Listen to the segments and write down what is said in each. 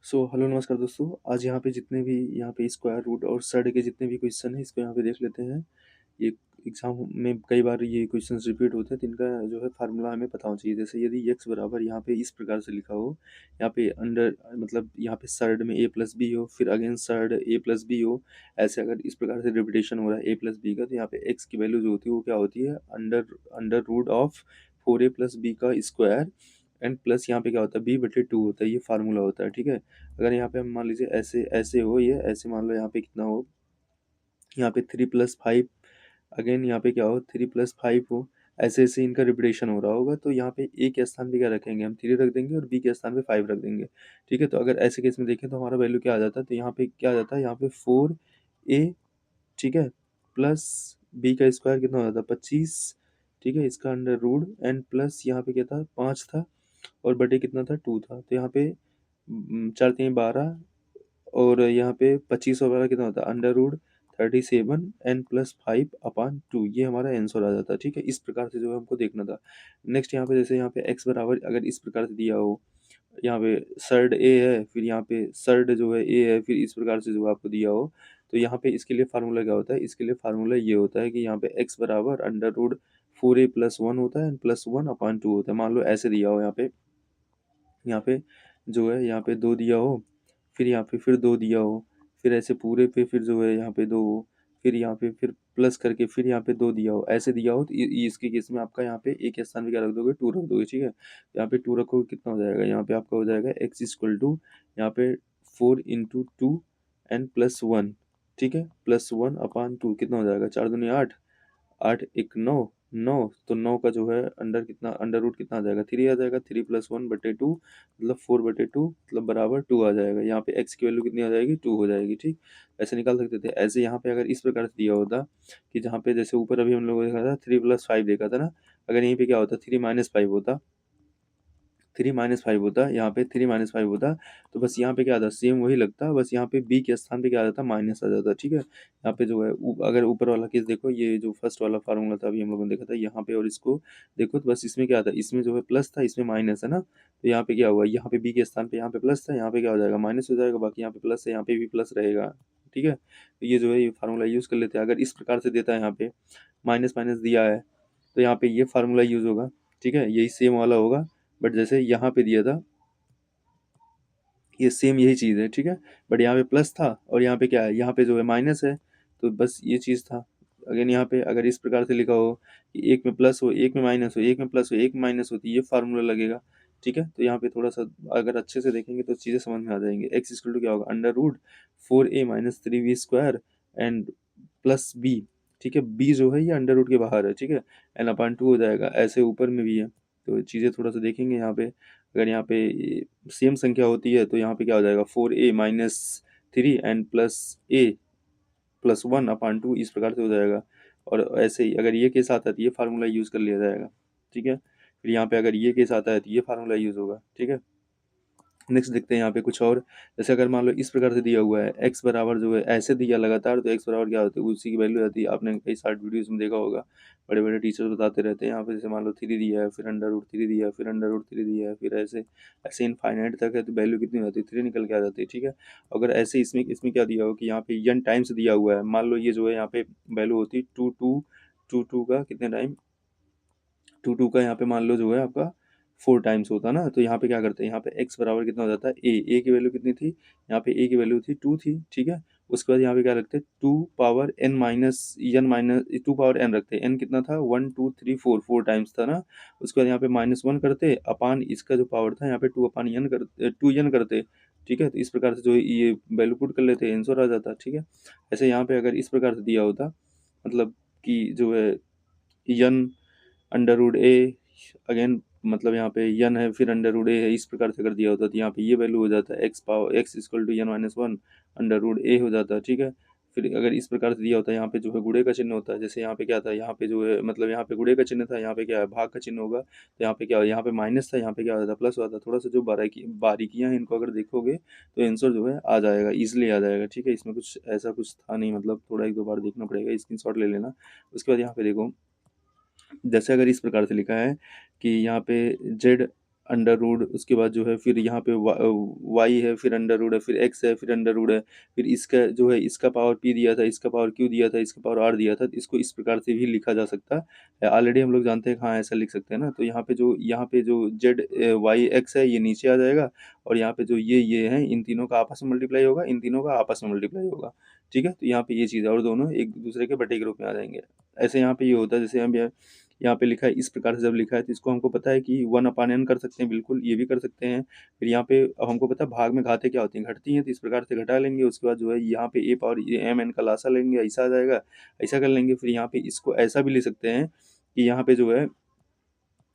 Hello नमस्कार दोस्तों। आज यहाँ पे जितने भी यहाँ पे स्क्वायर रूट और सर्ड के जितने भी क्वेश्चन हैं इसको यहाँ पे देख लेते हैं। ये एग्जाम में कई बार ये क्वेश्चंस रिपीट होते हैं तो इनका जो है फार्मूला हमें पता होना चाहिए। जैसे यदि x बराबर यहाँ पे इस प्रकार से लिखा हो, यहाँ पे अंडर मतलब यहाँ पे सर्ड में a प्लस बी हो, फिर again third a plus B हो, ऐसे अगर इस प्रकार से रिपीटेशन हो रहा है a प्लस बी का, तो यहाँ पे x की वैल्यू जो होती है वो क्या होती है, under under root of 4a plus B का स्क्वायर एंड प्लस यहाँ पे क्या होता है b/2 होता है। ये फार्मूला होता है, ठीक है। अगर यहाँ पे हम मान लीजिए ऐसे ऐसे हो, ये ऐसे मान लो यहाँ पे कितना हो, यहाँ पे 3+5, अगेन यहाँ पे क्या हो 3+5 हो, ऐसे ऐसे इनका रिपीटेशन हो रहा होगा। तो यहाँ पे ए के स्थान पे क्या रखेंगे, हम 3 रख देंगे और बी के स्थान पे 5 रख देंगे, ठीक है। तो अगर ऐसे केस में देखें तो हमारा वैल्यू क्या आ जाता है, तो यहाँ पे क्या आ जाता है, यहाँ पे 4a, ठीक है, प्लस बी का स्क्वायर कितना हो जाता है 25, ठीक है, इसका अंडर रूट एंड प्लस यहाँ पे क्या था 5 था और बटे कितना था 2 था। तो यहाँ पे 4×3 = 12 और यहाँ पे 25 और 12 कितना होता है अंडर रूट 37 n+5/2, ये हमारा आंसर आ जाता है, ठीक है। इस प्रकार से जो है हमको देखना था। नेक्स्ट यहाँ पे जैसे यहाँ पे x बराबर अगर इस प्रकार से दिया हो, यहाँ पे सर्ड a है, फिर यहाँ पे सर्ड जो है a है, फिर इस प्रकार से जो आपको दिया हो, तो यहाँ पे इसके लिए फार्मूला क्या होता है, इसके लिए फार्मूला ये होता है कि यहाँ पे x बराबर अंडर रूट 4a+1 होता है प्लस 1/2 होता है। मान लो ऐसे दिया हो, यहाँ पे जो है यहाँ पे 2 दिया हो, फिर यहाँ पे फिर 2 दिया हो, फिर ऐसे पूरे पे फिर जो है यहाँ पे 2 हो, फिर यहाँ पे फिर प्लस करके फिर यहाँ पे 2 दिया हो, ऐसे दिया हो, तो इसके केस में आपका यहाँ पे एक के स्थान पे क्या रख दोगे 2 रख दोगे, ठीक है। यहाँ पे 2 रखोगे कितना हो जाएगा, यहाँ पे आपका हो जाएगा x इक्वल टू यहाँ पे 4×2 एंड प्लस 1, ठीक है, +1/2 कितना हो जाएगा, 4×2 = 8, 8×1 = 9, 9, तो 9 का जो है अंडर कितना, अंडर रूट कितना आ जाएगा 3 आ जाएगा, 3+1/2 मतलब 4/2 मतलब बराबर 2 आ जाएगा। यहाँ पे x की वैल्यू कितनी आ जाएगी 2 हो जाएगी, ठीक। ऐसे निकाल सकते थे। ऐसे यहाँ पे अगर इस प्रकार से दिया होता कि जहाँ पे जैसे ऊपर अभी हम लोगों ने देखा था 3+5 देखा था ना, अगर यहीं पे क्या होता 3-5 होता, 3-5 होता, यहाँ पे 3-5 होता, तो बस यहाँ पे क्या आता सेम वही लगता, बस यहाँ पे b के स्थान पे क्या आ जाता माइनस आ जाता, ठीक है। यहाँ पे जो है अगर ऊपर वाला केस देखो, ये जो फर्स्ट वाला फार्मूला था अभी हम लोगों ने देखा था यहाँ पे, और इसको देखो तो बस इसमें क्या था, इसमें जो है प्लस था, इसमें माइनस है ना, तो यहाँ पे क्या हुआ, यहाँ पे b के स्थान पे यहाँ पे प्लस था, यहाँ पे क्या हो जाएगा माइनस हो जाएगा, बाकी यहाँ पे प्लस है यहाँ पे भी प्लस रहेगा, ठीक है। तो ये जो है ये फार्मूला यूज़ कर लेते हैं। अगर इस प्रकार से देता है यहाँ पे माइनस माइनस दिया है, तो यहाँ पे ये फार्मूला यूज़ होगा, ठीक है, यही सेम वाला होगा। बट जैसे यहाँ पे दिया था ये सेम यही चीज़ है, ठीक है, बट यहाँ पे प्लस था और यहाँ पे क्या है, यहाँ पे जो है माइनस है, तो बस ये चीज़ था। अगेन यहाँ पे अगर इस प्रकार से लिखा हो कि एक में प्लस हो, एक में माइनस हो, एक में प्लस हो, एक में माइनस हो, तो ये फार्मूला लगेगा, ठीक है। तो यहाँ पे थोड़ा सा अगर अच्छे से देखेंगे तो चीज़ें समझ में आ जाएंगे। एक्स इक्वल टू क्या होगा, under root 4a-3b² and plus B, ठीक है, बी जो है ये अंडर रूट के बाहर है, ठीक है, n/2 हो जाएगा, ऐसे ऊपर में भी है। तो चीज़ें थोड़ा सा देखेंगे यहाँ पे, अगर यहाँ पे सेम संख्या होती है तो यहाँ पे क्या हो जाएगा 4a-3 एंड +a+1/2 इस प्रकार से हो जाएगा। और ऐसे ही अगर ये केस आता है तो ये फार्मूला यूज़ कर लिया जाएगा, ठीक है। फिर यहाँ पे अगर ये केस आता है तो ये फार्मूला यूज़ होगा, ठीक है। नेक्स्ट देखते हैं यहाँ पे कुछ और। जैसे अगर मान लो इस प्रकार से दिया हुआ है x बराबर जो है ऐसे दिया लगातार, तो x बराबर क्या होती है उसी की वैल्यू आती है। आपने कई शॉर्ट वीडियोस में देखा होगा, बड़े बड़े टीचर्स बताते रहते हैं। यहाँ पे जैसे मान लो 3 दिया है, फिर अंडर रूट 3 दिया है, फिर अंडर रूट 3 दिया है, फिर ऐसे ऐसे इनफाइनाइट तक है, तो वैल्यू कितनी हो जाती है 3 निकल के आ जाती है, ठीक है। अगर ऐसे इसमें इसमें क्या दिया हो कि यहाँ पे n टाइम्स दिया हुआ है, मान लो ये जो है यहाँ पे वैल्यू होती है 2 का कितने टाइम 2 का यहाँ पे मान लो जो है आपका 4 टाइम्स होता ना, तो यहाँ पे क्या करते हैं, यहाँ पे x बराबर कितना हो जाता है a की वैल्यू कितनी थी, यहाँ पे a की वैल्यू थी 2 थी, ठीक है। उसके बाद यहाँ पे क्या रखते हैं 2 पावर n रखते हैं, n कितना था 1 2 3 4 4 टाइम्स था ना। उसके बाद यहाँ पे -1 करते अपान इसका जो पावर था यहाँ पे 2/n करते 2n करते, ठीक है। तो इस प्रकार से जो है ये वैल्यू पुट कर लेते हैं, आंसर आ जाता, ठीक है। ऐसे यहाँ पे अगर इस प्रकार से दिया होता, मतलब कि जो है n अंडर रूट ए, अगेन मतलब यहाँ पे n है फिर अंडर रूट ए है, इस प्रकार से कर दिया होता तो यहाँ पे ये वैल्यू हो जाता है x equal to n-1 under root A हो जाता है, ठीक है। फिर अगर इस प्रकार से दिया होता है, यहाँ पे जो है गुणे का चिन्ह होता है, जैसे यहाँ पे क्या था, यहाँ पे जो है मतलब यहाँ पे गुणे का चिन्ह था, यहाँ पे क्या है भाग का चिन्ह होगा, तो यहाँ पे क्या यहाँ पे माइनस था, यहाँ पे क्या होता प्लस होता है। थोड़ा सा जो बारीकियाँ हैं इनको अगर देखोगे तो आंसर जो है आ जाएगा, ईजिली आ जाएगा, ठीक है। इसमें कुछ ऐसा कुछ था नहीं, मतलब थोड़ा एक दो बार देखना पड़ेगा, स्क्रीनशॉट ले लेना। उसके बाद यहाँ पे देखो, जैसे अगर इस प्रकार से लिखा है कि यहाँ पे z अंडर रूट, उसके बाद जो है फिर यहाँ पे वाई है, फिर अंडर रूट है, फिर एक्स है, फिर अंडर रूट है, फिर इसका जो है इसका पावर पी दिया था, इसका पावर क्यू दिया था, इसका पावर आर दिया था, तो इसको इस प्रकार से भी लिखा जा सकता है। ऑलरेडी हम लोग जानते हैं, हाँ ऐसा लिख सकते हैं ना। तो यहाँ पे जो जेड वाई एक्स है ये नीचे आ जाएगा, और यहाँ पे जो ये है, इन तीनों का आपस में मल्टीप्लाई होगा, इन तीनों का आपस में मल्टीप्लाई होगा, ठीक है। तो यहाँ पे ये चीज़ है, और दोनों एक दूसरे के बटे के रूप में आ जाएंगे। ऐसे यहाँ पे ये होता है, जैसे हम यहाँ पे लिखा है इस प्रकार से, जब लिखा है तो इसको हमको पता है कि 1/n कर सकते हैं, बिल्कुल ये भी कर सकते हैं। फिर यहाँ पे अब हमको पता है भाग में घातें क्या होती हैं, घटती हैं, तो इस प्रकार से घटा लेंगे। उसके बाद जो है यहाँ पे ए पावर एम एन का लासा लेंगे, ऐसा आ जाएगा, ऐसा कर लेंगे। फिर यहाँ पे इसको ऐसा भी ले सकते हैं कि यहाँ पे जो है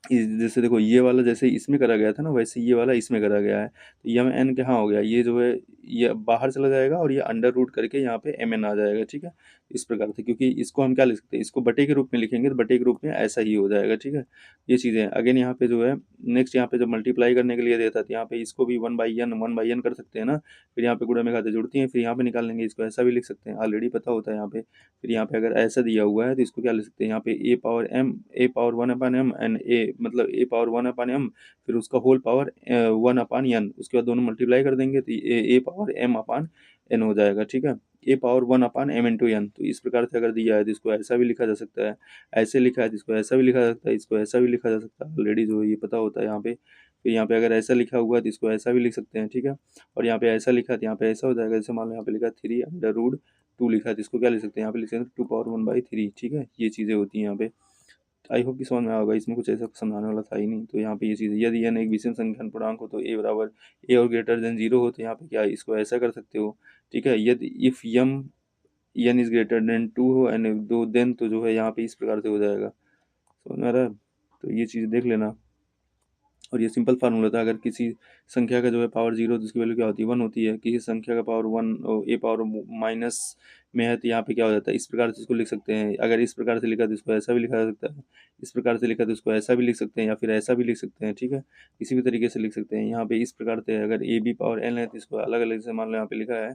जैसे देखो ये वाला जैसे इसमें करा गया था ना, वैसे ये वाला इसमें करा गया है, तो ये एन के हाँ हो गया, ये जो है ये बाहर चला जाएगा, और ये अंडर रूट करके यहाँ पे एम एन आ जाएगा, ठीक है। इस प्रकार से, क्योंकि इसको हम क्या लिख सकते हैं, इसको बटे के रूप में लिखेंगे तो बटे के रूप में ऐसा ही हो जाएगा, ठीक है। ये चीज़ें अगेन यहाँ पे जो है नेक्स्ट, यहाँ पे जब मल्टीप्लाई करने के लिए देता है तो यहाँ पे इसको भी 1/n कर सकते हैं ना। फिर यहाँ पे गुणा में खाते जुड़ती हैं, फिर यहाँ पे निकाल लेंगे, इसको ऐसा भी लिख सकते हैं, ऑलरेडी पता होता है यहाँ पे। फिर यहाँ पे अगर ऐसा दिया हुआ है तो इसको क्या लिख सकते हैं, यहाँ पे ए पावर 1/m एंड ए मतलब ए पावर 1/m, फिर उसका होल पावर 1/n, उसके बाद दोनों मल्टीप्लाई कर देंगे तो ए पावर m/n हो जाएगा, ठीक है। ए पावर 1/m इंटू एन, तो इस प्रकार से अगर दिया है तो इसको ऐसा भी लिखा जा सकता है, ऐसे लिखा है तो इसको ऐसा भी लिखा जा सकता है, इसको ऐसा भी लिखा जा सकता है, ऑलरेडी जो है ये पता होता है यहाँ पे। फिर यहाँ पे अगर ऐसा लिखा हुआ है तो इसको ऐसा भी लिख सकते हैं, ठीक है। और यहाँ पे ऐसा लिखा है तो यहाँ पे ऐसा हो जाएगा, जैसे मान लो यहाँ पे लिखा 3/√2 लिखा है, तो इसको क्या लिख सकते हैं, यहाँ पे लिख सकते हैं 2 पावर 1/3, ठीक है। ये चीज़ें होती हैं यहाँ पे। आई होप कि समझ में होगा, इसमें कुछ ऐसा समझाने वाला था ही नहीं। तो यहाँ पे ये चीज़, यदि n एक विषम संख्या पूर्णांक हो तो ए बराबर ए और ग्रेटर देन 0 हो, तो यहाँ पे क्या इसको ऐसा कर सकते हो, ठीक है। यदि इफ़ यम n इज ग्रेटर देन 2 हो एन दो देन, तो जो है यहाँ पे इस प्रकार से हो जाएगा, समझ में आ रहा है। तो ये चीज़ देख लेना। और ये सिंपल फार्मूला था, अगर किसी संख्या का जो है पावर 0 तो उसकी वैल्यू क्या होती है, 1 होती है। किसी संख्या का पावर 1 ए पावर माइनस में है तो यहाँ पे क्या हो जाता है, इस प्रकार से इसको लिख सकते हैं। अगर इस प्रकार से लिखा तो इसको ऐसा भी लिखा जा सकता है, इस प्रकार से लिखा तो इसको ऐसा भी लिख सकते हैं, या फिर ऐसा भी लिख सकते हैं, ठीक है। किसी भी तरीके से लिख सकते हैं। यहाँ पे इस प्रकार से अगर ए बी पावर एन है तो इसको अलग अलग से मान लो, यहाँ पे लिखा है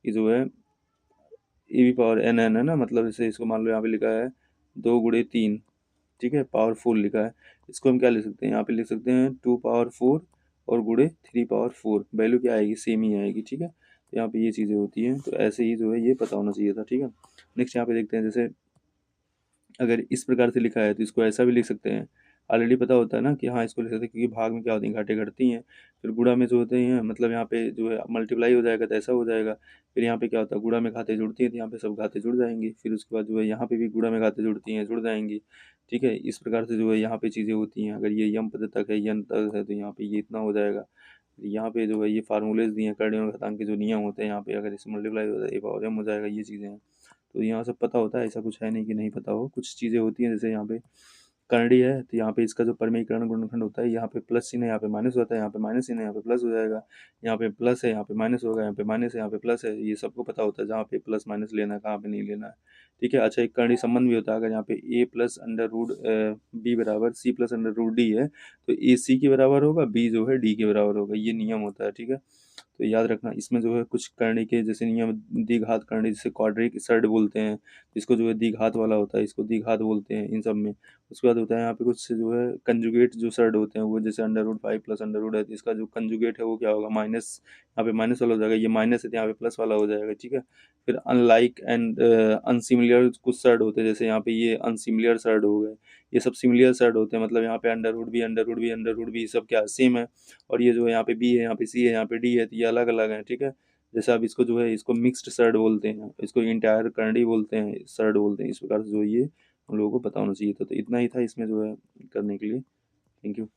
कि जो है A B power N N है ना, मतलब जैसे इसको मान लो यहाँ पे लिखा है 2 × 3, ठीक है, पावर 4 लिखा है। इसको हम क्या लिख सकते हैं, यहाँ पे लिख सकते हैं 2 पावर 4 और गुणे 3 पावर 4, वैल्यू क्या आएगी, सेम ही आएगी, ठीक है। तो यहाँ पे ये चीज़ें होती हैं, तो ऐसे ही जो है ये पता होना चाहिए था, ठीक है। नेक्स्ट यहाँ पे देखते हैं, जैसे अगर इस प्रकार से लिखा है तो इसको ऐसा भी लिख सकते हैं, ऑलरेडी पता होता है ना कि हाँ इसको लिख सकते हैं, क्योंकि भाग में क्या होती हैं, घाटे घटती हैं। फिर गुणा में जो होते हैं, मतलब यहाँ पे जो है मल्टीप्लाई हो जाएगा तो ऐसा हो जाएगा। फिर यहाँ पे क्या होता है, गुणा में घाते जुड़ती हैं तो यहाँ पे सब घाते जुड़ जाएंगी। फिर उसके बाद जो है यहाँ पे भी गुणा में घाते जुड़ती हैं, जुड़ जाएंगी, ठीक है। इस प्रकार से जो है यहाँ पे चीज़ें होती हैं। अगर ये यम पद तक है, यन तक है, तो यहाँ पे ये इतना हो जाएगा। यहाँ पे जो है ये फार्मूलेज दिए हैं, कर्ण और घातांक के जो नियम होते हैं, यहाँ पे अगर इससे मल्टीप्लाई हो जाए ए पावर एम हो जाएगा, ये चीज़ें हैं। तो यहाँ सब पता होता है, ऐसा कुछ है नहीं कि नहीं पता हो। कुछ चीज़ें होती हैं, जैसे यहाँ पे करंडी है तो यहाँ पे इसका जो परमीकरण गुणनखंड होता है, यहाँ पे प्लस चिन्ह है, यहाँ पे माइनस होता है, यहाँ पे माइनस चिन्ह है, यहाँ पे प्लस हो जाएगा। यहाँ पे प्लस है, यहाँ पे माइनस होगा, यहाँ पे माइनस है, यहाँ पे प्लस है, ये सबको पता होता है जहाँ पे प्लस माइनस लेना है, कहाँ पे नहीं लेना है, ठीक है। अच्छा, एक करंडी संबंध भी होता है, अगर यहाँ पे A plus under root B बराबर C plus under root D है, तो ए सी के बराबर होगा, बी जो है डी के बराबर होगा, ये नियम होता है, ठीक है। तो याद रखना, इसमें जो है कुछ करणी के जैसे नियम, द्विघात करणी जिसे क्वाड्रिक सर्ड बोलते हैं, इसको जो है द्विघात वाला होता है, इसको द्विघात बोलते हैं इन सब में। उसके बाद होता है यहाँ पे कुछ जो है कंजुगेट जो सर्ड होते हैं, वो जैसे under root 5 plus under root है, तो इसका जो कंजुगेट है वो क्या होगा, माइनस, यहाँ पे माइनस वाला हो जाएगा, ये माइनस है तो यहाँ पे प्लस वाला हो जाएगा, ठीक है। फिर अनलाइक एंड अनसिमिलर कुछ सर्ड होते हैं, जैसे यहाँ पे ये अनसिमिलर सर्ड हो गए, ये सब सिमिलर सर्ड होते हैं, मतलब यहाँ पे अंडर रूट भी सब क्या सेम है। और ये जो है यहाँ पे बी है, यहाँ पे सी है, यहाँ पे डी है, तो ये अलग अलग है, ठीक है। जैसे आप इसको जो है इसको मिक्स्ड सर्ड बोलते हैं, इसको इंटायर करंडी बोलते हैं, सर्ड बोलते हैं, इस प्रकार से जो ये हम लोगों को पता होना चाहिए था। तो इतना ही था इसमें जो है करने के लिए। Thank you.